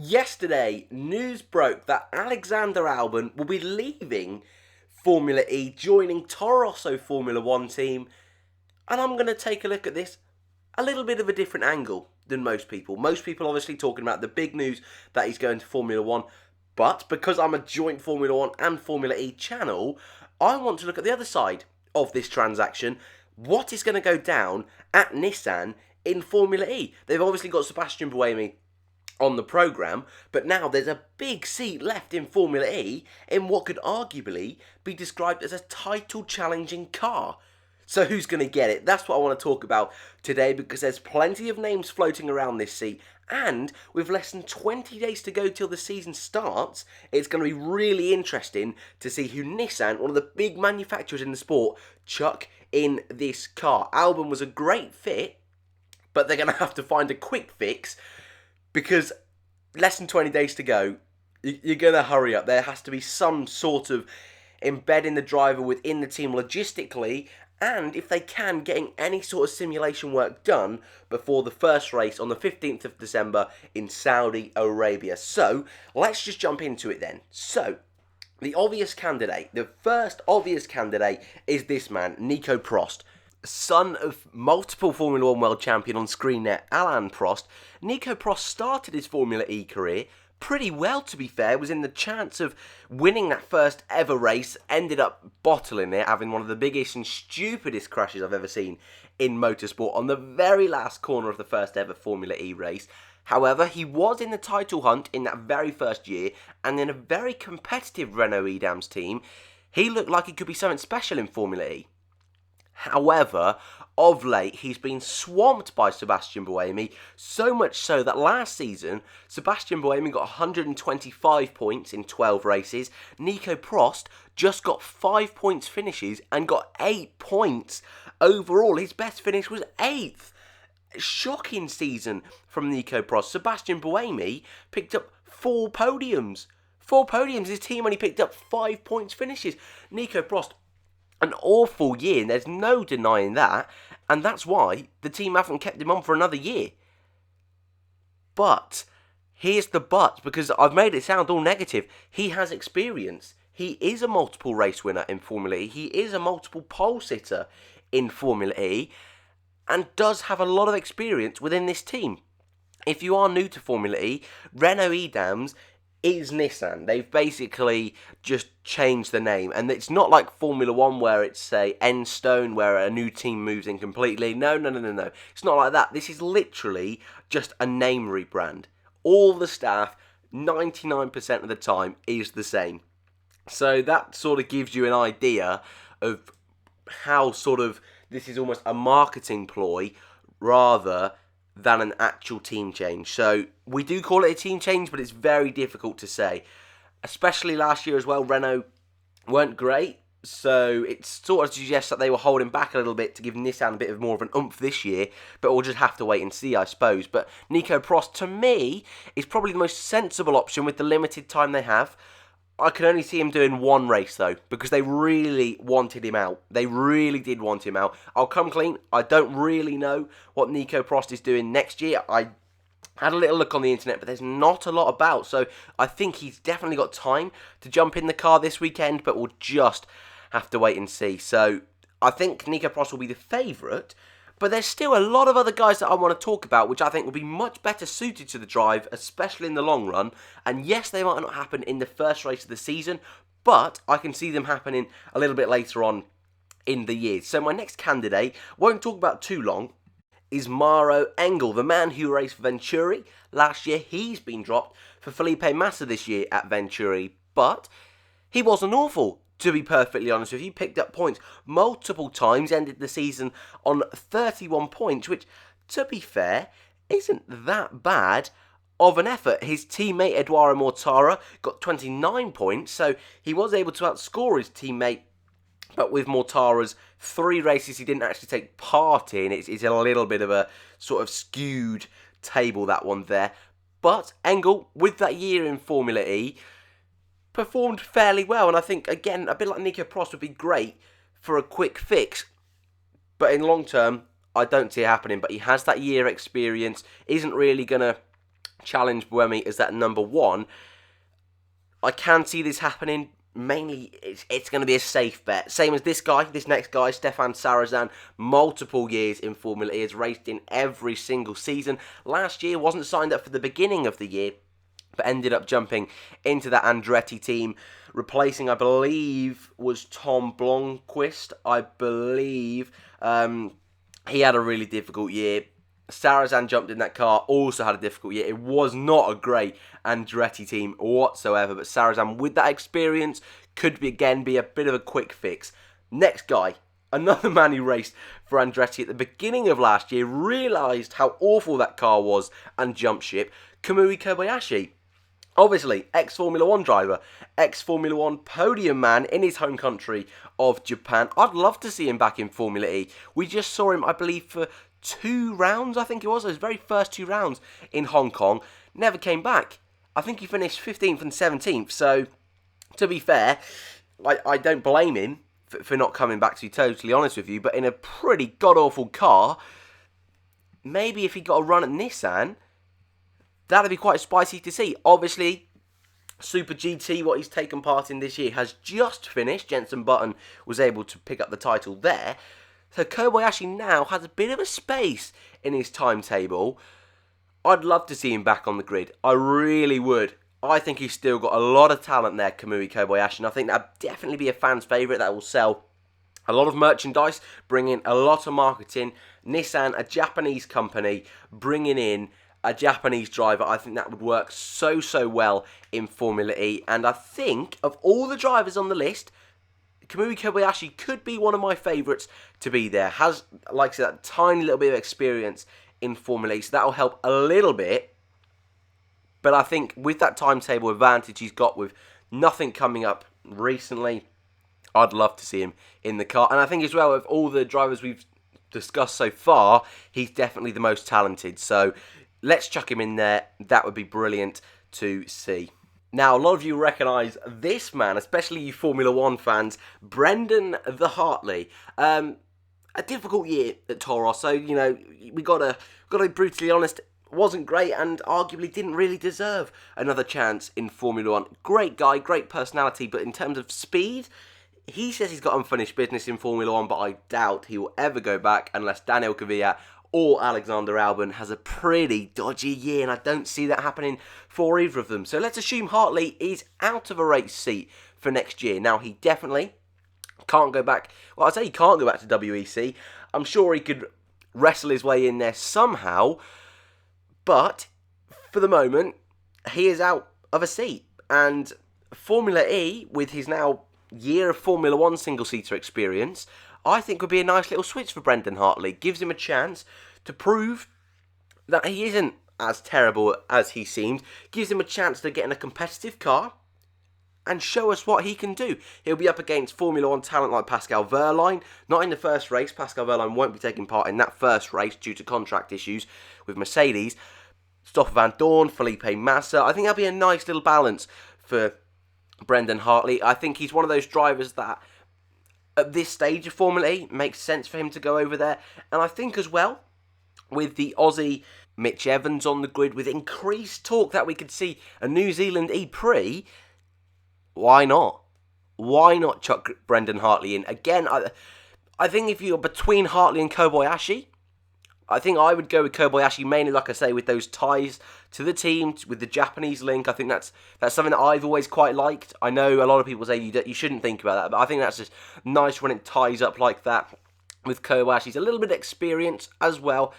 Yesterday, news broke that Alexander Albon will be leaving Formula E, joining Toro Rosso Formula 1 team, and I'm going to take a look at this a little bit of a different angle than most people. Most people obviously talking about the big news that he's going to Formula 1, but because I'm a joint Formula 1 and Formula E channel, I want to look at the other side of this transaction. What is going to go down at Nissan in Formula E? They've obviously got Sebastian Buemi on the programme, but now there's a big seat left in Formula E in what could arguably be described as a title challenging car. So who's going to get it? That's what I want to talk about today, because there's plenty of names floating around this seat, and with less than 20 days to go till the season starts, it's going to be really interesting to see who Nissan, one of the big manufacturers in the sport, chuck in this car. Albon was a great fit, but they're going to have to find a quick fix, because less than 20 days to go, you're going to hurry up. There has to be some sort of embedding the driver within the team logistically, and if they can, getting any sort of simulation work done before the first race on the 15th of December in Saudi Arabia. So, let's just jump into it then. So, the first obvious candidate is this man, Nico Prost. Son of multiple Formula 1 world champion on screen there, Alain Prost. Nico Prost started his Formula E career pretty well, to be fair. Was in the chance of winning that first ever race, ended up bottling it, having one of the biggest and stupidest crashes I've ever seen in motorsport on the very last corner of the first ever Formula E race. However, he was in the title hunt in that very first year, and in a very competitive Renault Edams team, he looked like he could be something special in Formula E. However, of late, he's been swamped by Sebastian Buemi, so much so that last season, Sebastian Buemi got 125 points in 12 races. Nico Prost just got 5 points finishes and got 8 points overall. His best finish was 8th. Shocking season from Nico Prost. Sebastian Buemi picked up 4 podiums. 4 podiums. His team only picked up 5 points finishes. Nico Prost, an awful year, and there's no denying that, and that's why the team haven't kept him on for another year. But, here's the but, because I've made it sound all negative. He has experience. He is a multiple race winner in Formula E. He is a multiple pole sitter in Formula E, and does have a lot of experience within this team. If you are new to Formula E, Renault Edams is Nissan. They've basically just changed the name, and it's not like Formula 1 where it's, say, Enstone, where a new team moves in completely. No. It's not like that. This is literally just a name rebrand. All the staff, 99% of the time, is the same. So that sort of gives you an idea of how sort of this is almost a marketing ploy rather than an actual team change. So we do call it a team change, but it's very difficult to say. Especially last year as well, Renault weren't great, so it sort of suggests that they were holding back a little bit to give Nissan a bit of more of an oomph this year, but we'll just have to wait and see, I suppose. But Nico Prost, to me, is probably the most sensible option with the limited time they have. I can only see him doing one race, though, because they really wanted him out. They really did want him out. I'll come clean. I don't really know what Nico Prost is doing next year. I had a little look on the internet, but there's not a lot about. So I think he's definitely got time to jump in the car this weekend, but we'll just have to wait and see. So I think Nico Prost will be the favourite. But there's still a lot of other guys that I want to talk about, which I think will be much better suited to the drive, especially in the long run. And yes, they might not happen in the first race of the season, but I can see them happening a little bit later on in the year. So my next candidate, won't talk about too long, is Mauro Engel, the man who raced for Venturi. Last year, he's been dropped for Felipe Massa this year at Venturi, but he wasn't awful. To be perfectly honest with you, picked up points multiple times, ended the season on 31 points, which, to be fair, isn't that bad of an effort. His teammate, Eduardo Mortara, got 29 points, so he was able to outscore his teammate, but with Mortara's 3 races he didn't actually take part in, it's a little bit of a sort of skewed table, that one there. But Engel, with that year in Formula E, performed fairly well, and I think, again, a bit like Nico Prost would be great for a quick fix, but in long term, I don't see it happening. But he has that year experience, isn't really going to challenge Buemi as that number 1. I can see this happening. Mainly, it's going to be a safe bet. Same as this next guy, Stefan Sarrazin, multiple years in Formula E, has raced in every single season. Last year, wasn't signed up for the beginning of the year, but ended up jumping into that Andretti team, replacing, I believe, was Tom Blomqvist. I believe he had a really difficult year. Sarrazin jumped in that car, also had a difficult year. It was not a great Andretti team whatsoever, but Sarrazin, with that experience, could again be a bit of a quick fix. Next guy, another man who raced for Andretti at the beginning of last year, realised how awful that car was and jumped ship, Kamui Kobayashi. Obviously, ex-Formula 1 driver, ex-Formula 1 podium man in his home country of Japan. I'd love to see him back in Formula E. We just saw him, I believe, for 2 rounds, I think it was. His very first 2 rounds in Hong Kong. Never came back. I think he finished 15th and 17th. So, to be fair, I don't blame him for not coming back, to be totally honest with you. But in a pretty god-awful car, maybe if he got a run at Nissan, that'd be quite spicy to see. Obviously, Super GT, what he's taken part in this year, has just finished. Jenson Button was able to pick up the title there. So Kobayashi now has a bit of a space in his timetable. I'd love to see him back on the grid. I really would. I think he's still got a lot of talent there, Kamui Kobayashi, and I think that'd definitely be a fan's favourite. That will sell a lot of merchandise, bring in a lot of marketing. Nissan, a Japanese company, bringing in a Japanese driver, I think that would work so well in Formula E. And I think of all the drivers on the list, Kamui Kobayashi could be one of my favourites to be there. Has, like I said, that tiny little bit of experience in Formula E, so that'll help a little bit. But I think with that timetable advantage he's got, with nothing coming up recently, I'd love to see him in the car. And I think as well, of all the drivers we've discussed so far, he's definitely the most talented. So let's chuck him in there. That would be brilliant to see. Now, a lot of you recognise this man, especially you Formula 1 fans, Brendon the Hartley. A difficult year at Toro Rosso. You know, we got to be brutally honest, wasn't great and arguably didn't really deserve another chance in Formula 1. Great guy, great personality, but in terms of speed, he says he's got unfinished business in Formula 1, but I doubt he will ever go back unless Daniel Kvyat or Alexander Albon has a pretty dodgy year, and I don't see that happening for either of them. So let's assume Hartley is out of a race seat for next year. Now, he definitely can't go back. Well, I'd say he can't go back to WEC. I'm sure he could wrestle his way in there somehow, but for the moment, he is out of a seat. And Formula E, with his now year of Formula 1 single-seater experience, I think would be a nice little switch for Brendon Hartley. Gives him a chance to prove that he isn't as terrible as he seemed. Gives him a chance to get in a competitive car and show us what he can do. He'll be up against Formula 1 talent like Pascal Wehrlein. Not in the first race. Pascal Wehrlein won't be taking part in that first race due to contract issues with Mercedes. Stoffel Van Dorn, Felipe Massa. I think that'll be a nice little balance for Brendon Hartley. I think he's one of those drivers that at this stage of Formula E, makes sense for him to go over there. And I think as well, with the Aussie Mitch Evans on the grid, with increased talk that we could see a New Zealand E-Prix, why not? Why not chuck Brendon Hartley in? Again, I think if you're between Hartley and Kobayashi, I think I would go with Kobayashi, mainly, like I say, with those ties to the team, with the Japanese link. I think that's something that I've always quite liked. I know a lot of people say you shouldn't think about that, but I think that's just nice when it ties up like that with Kobayashi's a little bit of experience as well.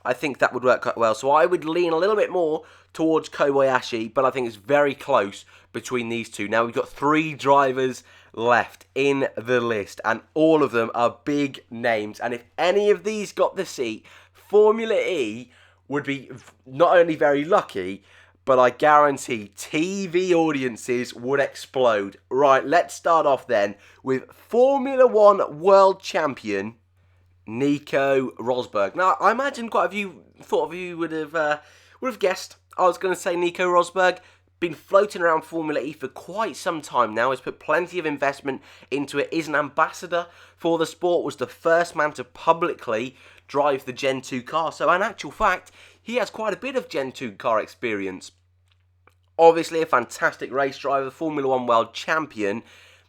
I think that would work quite well. So I would lean a little bit more towards Kobayashi, but I think it's very close between these two. Now we've got 3 drivers left in the list, and all of them are big names. And if any of these got the seat, Formula E would be not only very lucky, but I guarantee TV audiences would explode. Right, let's start off then with Formula 1 World Champion Nico Rosberg. Now, I imagine quite a few would have guessed I was going to say Nico Rosberg. Been floating around Formula E for quite some time now, has put plenty of investment into it, is an ambassador for the sport, was the first man to publicly drive the Gen 2 car. So in actual fact, he has quite a bit of Gen 2 car experience. Obviously, a fantastic race driver, Formula 1 world champion.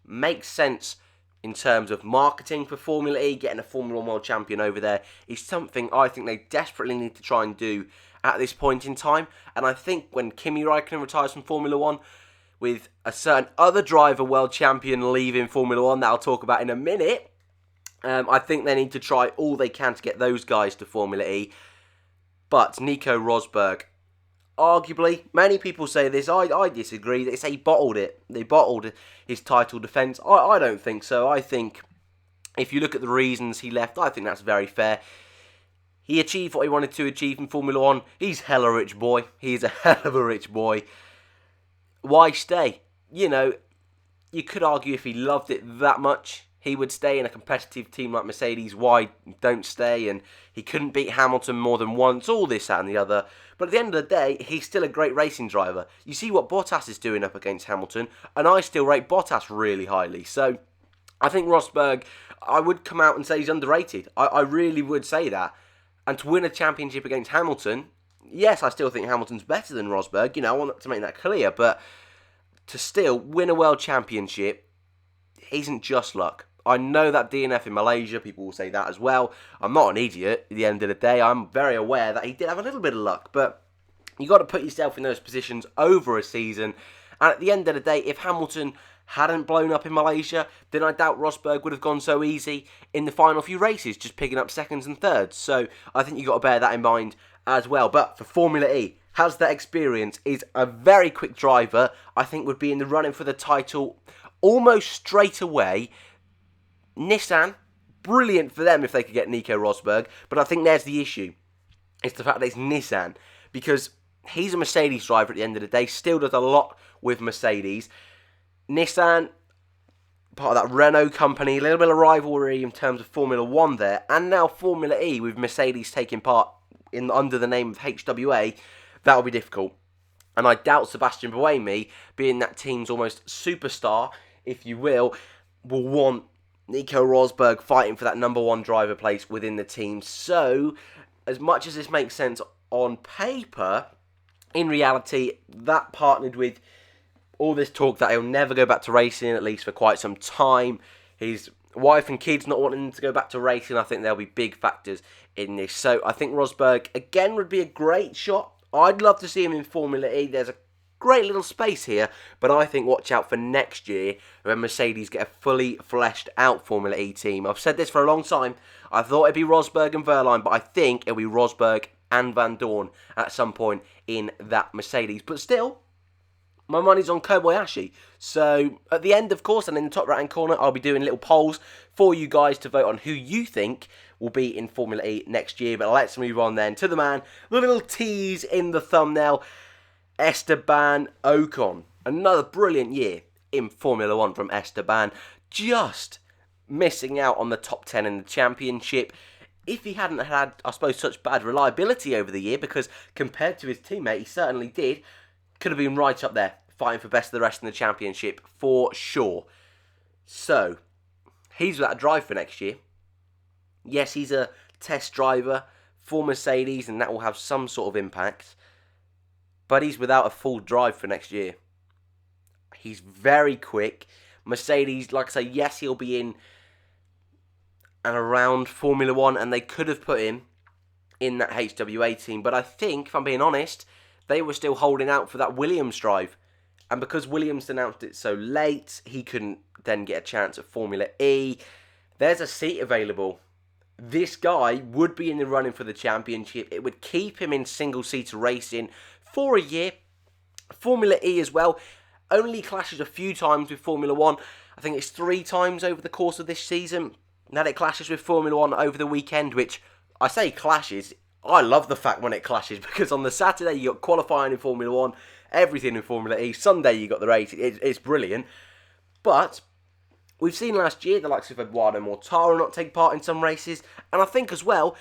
Makes sense in terms of marketing for Formula E. Getting a Formula 1 world champion over there is something I think they desperately need to try and do at this point in time. And I think when Kimi Raikkonen retires from Formula 1, with a certain other driver world champion leaving Formula 1 that I'll talk about in a minute, I think they need to try all they can to get those guys to Formula E. But Nico Rosberg, arguably, many people say this, I disagree, they say he bottled it. They bottled his title defence. I don't think so. I think if you look at the reasons he left, I think that's very fair. He achieved what he wanted to achieve in Formula 1. He's hella rich boy. He's a hell of a rich boy. Why stay? You know, you could argue if he loved it that much, he would stay in a competitive team like Mercedes. Why don't stay? And he couldn't beat Hamilton more than once, all this, that and the other. But at the end of the day, he's still a great racing driver. You see what Bottas is doing up against Hamilton, and I still rate Bottas really highly. So I think Rosberg, I would come out and say he's underrated. I really would say that. And to win a championship against Hamilton, yes, I still think Hamilton's better than Rosberg. You know, I want to make that clear. But to still win a world championship isn't just luck. I know that DNF in Malaysia, people will say that as well. I'm not an idiot at the end of the day. I'm very aware that he did have a little bit of luck. But you got to put yourself in those positions over a season. And at the end of the day, if Hamilton hadn't blown up in Malaysia, then I doubt Rosberg would have gone so easy in the final few races, just picking up seconds and thirds. So I think you've got to bear that in mind as well. But for Formula E, has that experience, is a very quick driver, I think would be in the running for the title almost straight away. Nissan, brilliant for them if they could get Nico Rosberg, but I think there's the issue. It's the fact that it's Nissan, because he's a Mercedes driver at the end of the day, still does a lot with Mercedes. Nissan, part of that Renault company, a little bit of rivalry in terms of Formula 1 there, and now Formula E with Mercedes taking part in under the name of HWA, that'll be difficult. And I doubt Sebastian Buemi, being that team's almost superstar, if you will want Nico Rosberg fighting for that number one driver place within the team. So, as much as this makes sense on paper, in reality, that partnered with all this talk that he'll never go back to racing, at least for quite some time, his wife and kids not wanting him to go back to racing, I think there'll be big factors in this. So, I think Rosberg, again, would be a great shot. I'd love to see him in Formula E. There's a great little space here, but I think watch out for next year when Mercedes get a fully fleshed out Formula E team. I've said this for a long time. I thought it'd be Rosberg and Wehrlein, but I think it'll be Rosberg and Van Dorn at some point in that Mercedes. But still, my money's on Kobayashi. So at the end, of course, and in the top right-hand corner, I'll be doing little polls for you guys to vote on who you think will be in Formula E next year. But let's move on then to the man, the little tease in the thumbnail, Esteban Ocon. Another brilliant year in Formula 1 from Esteban. Just missing out on the top 10 in the championship. If he hadn't had, I suppose, such bad reliability over the year, because compared to his teammate, he certainly did, could have been right up there, fighting for best of the rest in the championship, for sure. So, he's without a drive for next year. Yes, he's a test driver for Mercedes, and that will have some sort of impact. But he's without a full drive for next year. He's very quick. Mercedes, like I say, yes, he'll be in and around Formula 1, and they could have put him in that HWA team. But I think, if I'm being honest, they were still holding out for that Williams drive. And because Williams announced it so late, he couldn't then get a chance at Formula E. There's a seat available. This guy would be in the running for the championship. It would keep him in single-seater racing for a year. Formula E as well only clashes a few times with Formula 1. I think it's 3 times over the course of this season that it clashes with Formula 1 over the weekend, which I say clashes. I love the fact when it clashes, because on the Saturday you got qualifying in Formula 1, everything in Formula E. Sunday you got the race. It's brilliant. But we've seen last year the likes of Eduardo Mortara not take part in some races, and I think as well,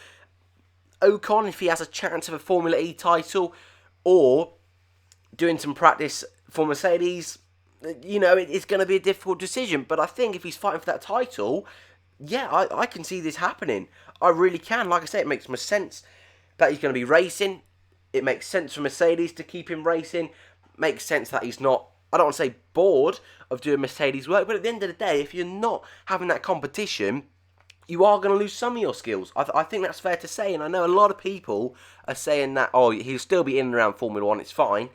Ocon, if he has a chance of a Formula E title, or doing some practice for Mercedes, you know, it's going to be a difficult decision. But I think if he's fighting for that title, yeah, I can see this happening. I really can. Like I say, it makes more sense that he's going to be racing. It makes sense for Mercedes to keep him racing. Makes sense that he's not, I don't want to say bored of doing Mercedes work, but at the end of the day, if you're not having that competition, you are going to lose some of your skills. I think that's fair to say, and I know a lot of people are saying that, oh, he'll still be in and around Formula 1, it's fine.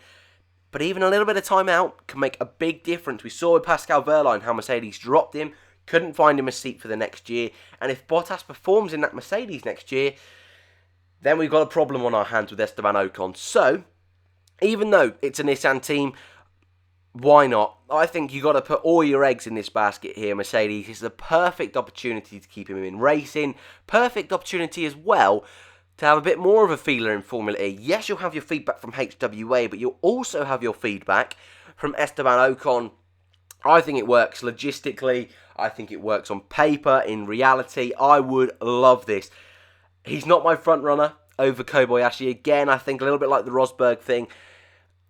But even a little bit of time out can make a big difference. We saw with Pascal Wehrlein how Mercedes dropped him, couldn't find him a seat for the next year, and if Bottas performs in that Mercedes next year, then we've got a problem on our hands with Esteban Ocon. So, even though it's a Nissan team, why not? I think you've got to put all your eggs in this basket here, Mercedes. It's the perfect opportunity to keep him in racing. Perfect opportunity as well to have a bit more of a feeler in Formula E. Yes, you'll have your feedback from HWA, but you'll also have your feedback from Esteban Ocon. I think it works logistically. I think it works on paper. In reality, I would love this. He's not my front runner over Kobayashi. Again, I think a little bit like the Rosberg thing.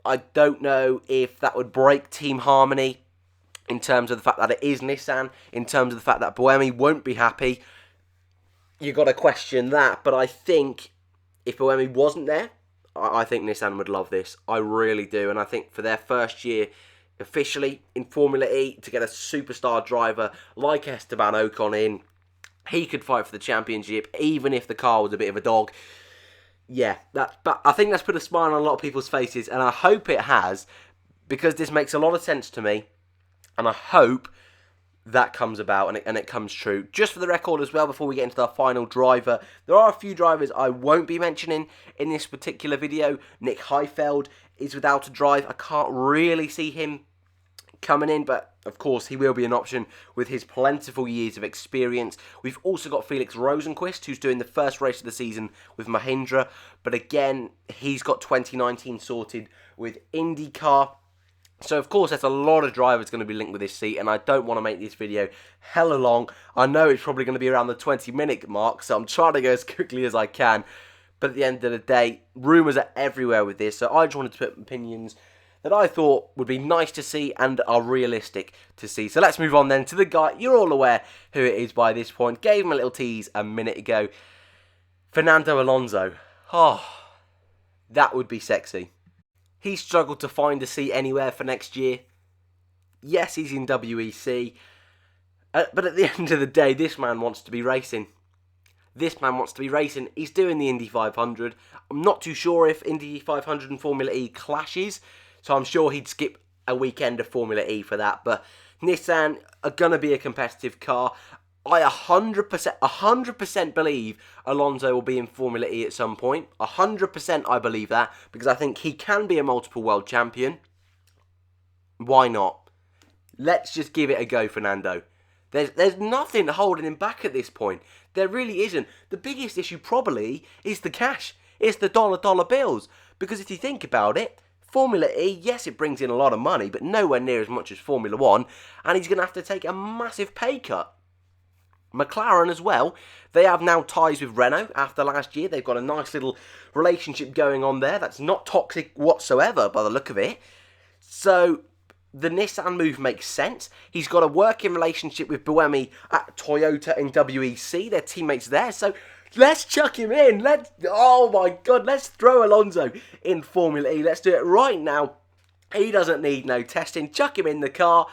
I don't know if that would break team harmony in terms of the fact that it is Nissan, in terms of the fact that Buemi won't be happy. You've got to question that, but I think if Buemi wasn't there, I think Nissan would love this. I really do, and I think for their first year officially in Formula E, to get a superstar driver like Esteban Ocon in, he could fight for the championship, even if the car was a bit of a dog. Yeah, but I think that's put a smile on a lot of people's faces, and I hope it has, because this makes a lot of sense to me, and I hope that comes about and it comes true. Just for the record as well, before we get into the final driver, there are a few drivers I won't be mentioning in this particular video. Nick Heifeld is without a drive. I can't really see him coming in, but of course he will be an option with his plentiful years of experience. We've also got Felix Rosenqvist, who's doing the first race of the season with Mahindra, but again, he's got 2019 sorted with IndyCar. So of course there's a lot of drivers going to be linked with this seat, and I don't want to make this video hella long. I know it's probably going to be around the 20-minute mark, so I'm trying to go as quickly as I can. But at the end of the day, rumours are everywhere with this, so I just wanted to put opinions that I thought would be nice to see and are realistic to see. So let's move on then to the guy, you're all aware who it is by this point. Gave him a little tease a minute ago. Fernando Alonso. Oh, that would be sexy. He struggled to find a seat anywhere for next year. Yes, he's in WEC. But at the end of the day, this man wants to be racing. This man wants to be racing. He's doing the Indy 500. I'm not too sure if Indy 500 and Formula E clashes, so I'm sure he'd skip a weekend of Formula E for that. But Nissan are going to be a competitive car. I 100% believe Alonso will be in Formula E at some point. 100% I believe that, because I think he can be a multiple world champion. Why not? Let's just give it a go, Fernando. There's nothing holding him back at this point. There really isn't. The biggest issue probably is the cash. It's the dollar bills. Because if you think about it, Formula E, yes, it brings in a lot of money, but nowhere near as much as Formula 1. And he's going to have to take a massive pay cut. McLaren as well, they have now ties with Renault after last year. They've got a nice little relationship going on there that's not toxic whatsoever by the look of it. So the Nissan move makes sense. He's got a working relationship with Buemi at Toyota and WEC. They're teammates there. So let's chuck him in. Oh my God, let's throw Alonso in Formula E. Let's do it right now. He doesn't need no testing. Chuck him in the car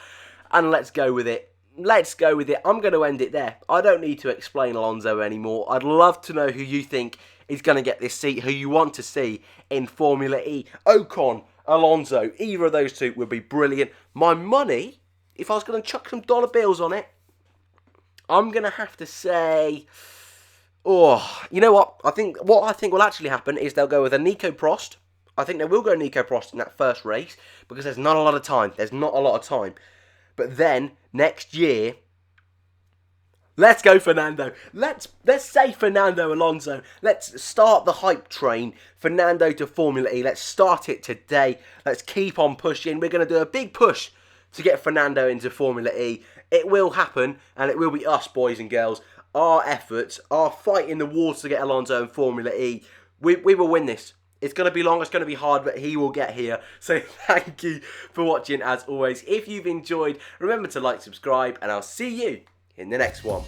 and let's go with it. Let's go with it. I'm going to end it there. I don't need to explain Alonso anymore. I'd love to know who you think is going to get this seat, who you want to see in Formula E. Ocon, Alonso, either of those two would be brilliant. My money, if I was going to chuck some dollar bills on it, I'm going to have to say, oh, you know what? What I think will actually happen is they'll go with a Nico Prost. I think they will go Nico Prost in that first race because there's not a lot of time. There's not a lot of time. But then, next year, let's go Fernando. Let's say Fernando Alonso. Let's start the hype train. Fernando to Formula E. Let's start it today. Let's keep on pushing. We're going to do a big push to get Fernando into Formula E. It will happen, and it will be us, boys and girls. Our efforts, our fight in the wars to get Alonso in Formula E. We will win this. It's going to be long, it's going to be hard, but he will get here. So thank you for watching as always. If you've enjoyed, remember to like, subscribe, and I'll see you in the next one.